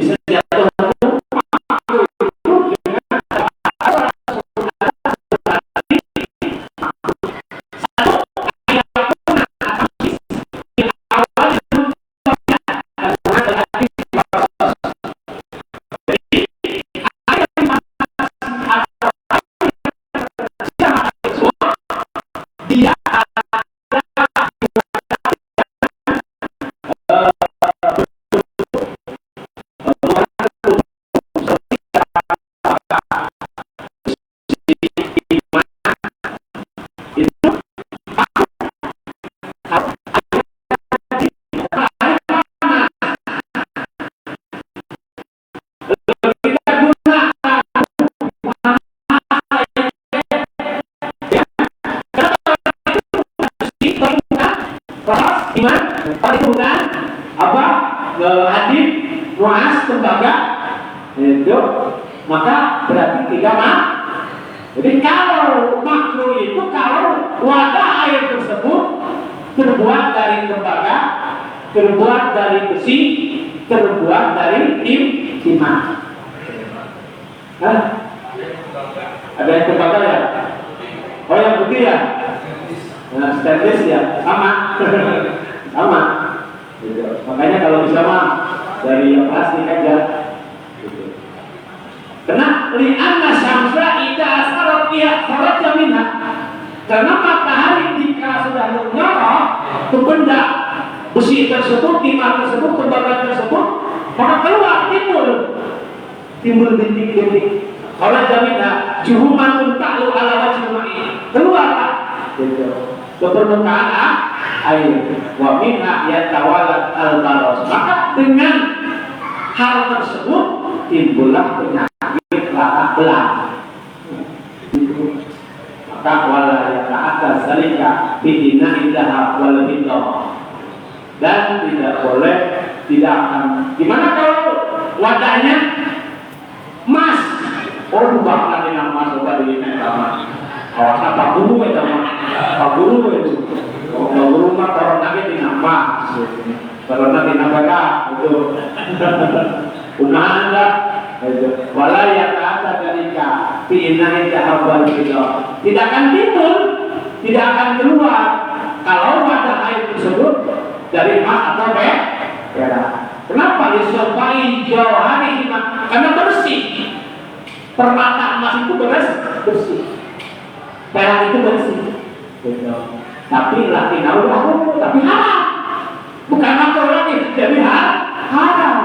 Bisa jatuh hukum perhitungan apa hadis nuas tembaga itu, maka berarti tiga mak. Jadi kalau makruh itu kalau wadah air tersebut terbuat dari tembaga, terbuat dari besi, terbuat dari timah. Ada yang tembaga ya? Oh yang putih ya? Nah, stainless ya, sama. Sama gitu. Makanya kalau bisa mah dari yang plastik aja gitu. Karena li'anna syamsa idza asfarat biha kharaja minha, karena matahari jika sudah menyorot ke benda besi tersebut, timah tersebut, tembaga tersebut, maka keluar timbul bintik-bintik. Kharaja minha juhuman ta'lu ala wajhil ma'i, keluar gitu ke permukaan air. Wa minha yatawalad al-baros, maka dengan hal tersebut timbullah penyakit rata belah. Maka wala yata'atta zalika bidina indaha wal biddah, dan tidak boleh, tidak akan. Gimana kalau wadahnya emas? Oh, bukan nanti emas, bukan di emas. Kawasan Pak Guru itu mah, Pak Guru itu, Pak Guru mah kalau nanti di nama, kalau nanti naga itu, unahan lah, itu. Walau yang ada ketika piinahin jahaban itu, tidak akan timbul, tidak akan keluar kalau wadah air tersebut dari emas atau perak. Kenapa disobai jauh hari ini? Karena bersih. Permata emas itu bersih. Perak itu bersih, gitu. Tapi laki naulah, tapi haram. Bukan makruh lagi, jadi haram.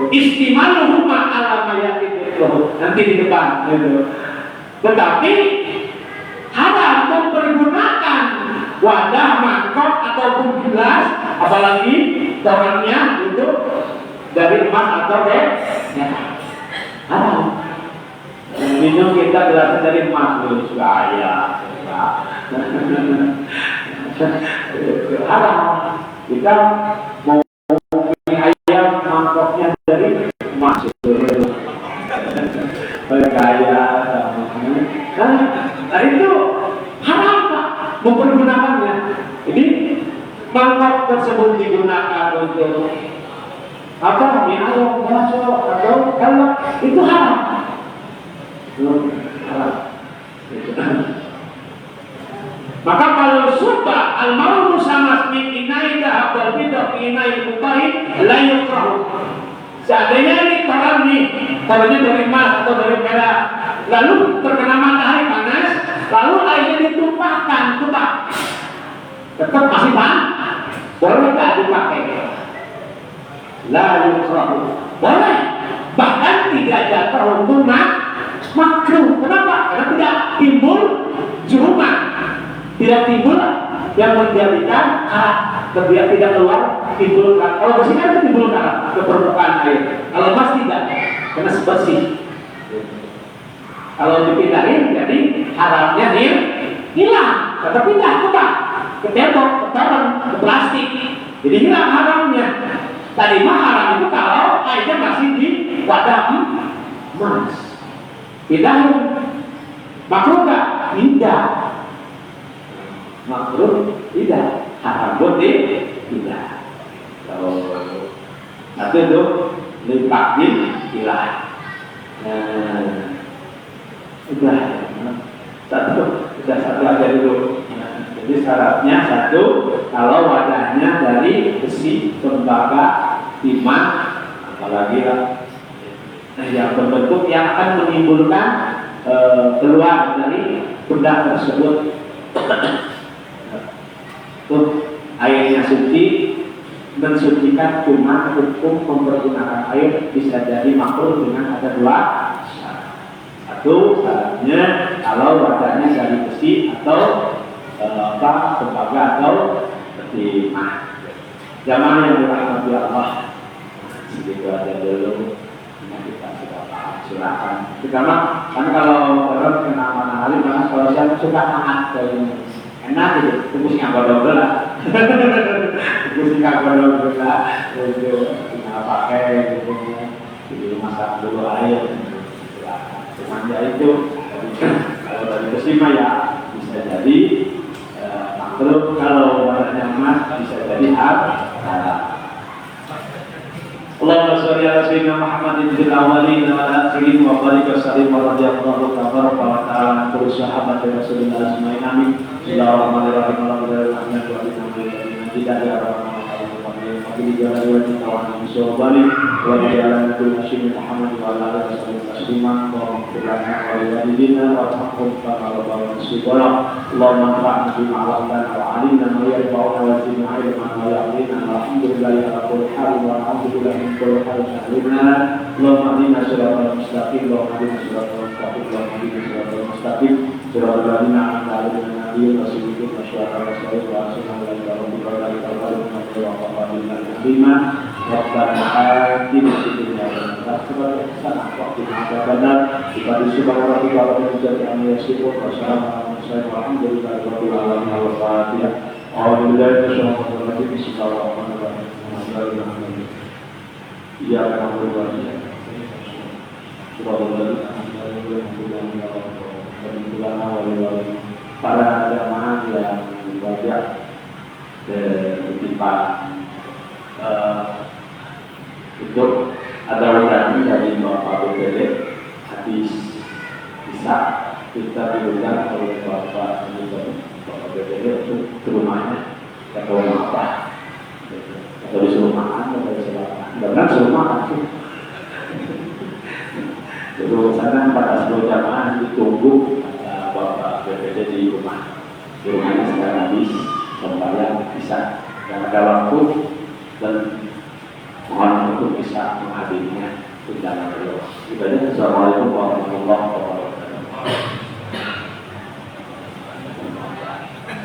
Istimaluhu ma'ala mayatin itu nanti di depan, gitu. Tetapi haram mempergunakan wadah, mangkok ataupun gelas, apalagi orangnya itu dari emas atau perak, haram. Minum kita gelasnya dari emas dulu, gaya. Haram. Kita mau ayam mangkoknya dari emas itu. Gaya. Nah itu haram Pak mempergunakannya. Jadi mangkok tersebut digunakan untuk apa? Mie ayam, bakso atau kalau itu haram. Maka kalau sudah al-ma'ruf sama min inai dahab wal bidah fi inai mubahin la yukrahu. Seandainya ini taruhnya dari emas atau dari perak, lalu terkena matahari panas, lalu airnya ditumpahkan, tetap masih panas, boleh tak dipakai? La yukrahu, boleh, bahkan tidak jatuh hukum makruh. Kenapa? Karena tidak timbul juruman, tidak timbul yang menjadikan ketika tidak keluar timbul. Kalau bersih kan timbul ke permukaan air. Kalau emas tidak, karena bersih. Kalau dipindahin, jadi haramnya hilang. Kata pindah ke tembok, ke taran, ke plastik, jadi hilang haramnya. Tadi mah haram itu kalau airnya masih di wadah emas. Tidak makruh nggak? Tidak. Makruh tidak. Haram pun tidak. Kalau satu itu limpahin hilang. Udah satu aja dulu. Jadi syaratnya satu, kalau wadahnya dari besi, tembaga, timah, apalagi yang berbentuk yang akan menimbulkan keluar dari benda tersebut. Tuh airnya suci, mensucikan cuma hukum mempergunakan air bisa jadi makruh dengan ada dua syarat. Satu syaratnya kalau wadahnya dari besi atau tembaga atau timah. Zaman yang dirahmati Allah, segitu aja dulu. Kita sudah paham, silakan. Karena kan kalau orang kena mana hari, kalau saya suka hangat enak gitu, tembus nggak bodol lah. Tembus nggak bodol lah, itu tinggal pakai gitu, jadi masak dulu air. Cuman ya itu, kalau dari besi mah ya bisa jadi makruh, kalau warnanya emas bisa jadi haram. Allahumma sholli ala sayyidina Muhammadin fil awwalin wa akhirin wa barik wa sallim wa radhiyallahu tabaraka wa ta'ala an kulli sahabati Rasulillah ajmain amin. Bismillahirrahmanirrahim. Alhamdulillahirabbil tidak ya Rabbana Fadli jalali wa ta'ala bisyawbali wa bi'ala kulli syai'in Muhammad wa ala alihi wasallam wa qurana wa walidina wa tahfuz kama rabbana subhana Allahumma anfa'na bima 'allamtana wa 'allimna ma yanfa'una wa zidna 'ilman wa ya'lina alhamdulillahi ala kulli hal wa alhamdulillahi min kulli hal sa'alina Allahumma inna siratal mustaqim wa inna siratal mustaqim wa inna siratal mustaqim siratal ladzina an'amta 'alaihim nabiyyin rasulihim wa syuhada'i wa shalihin wa sallallahu alaihi wa sallam bima Rabbana atina fid dunya hasanah wa qina adzabannar subhanallahi subhanallahi wa bihamdihi yasifun wa salamun alhamdulillahi rabbil alamin al-fatihah a'udzu billahi minasyaitonir rajim bismillahirrahmanirrahim ya na'budu wa iyyaka nasta'in para jamaah yang berbahagia bertimpa untuk ada urani dari Bapak BPD habis bisa kita diberikan oleh Bapak BPD untuk ke rumahnya atau apa atau disuruh makan atau disuruh makan benar suruh makan sih terus sana 40 jamaah ditunggu Bapak BPD di rumahnya sekarang habis kembali bisa dan ada waktu dan mohon untuk bisa menghadirinya. Assalamualaikum warahmatullahi wabarakatuh.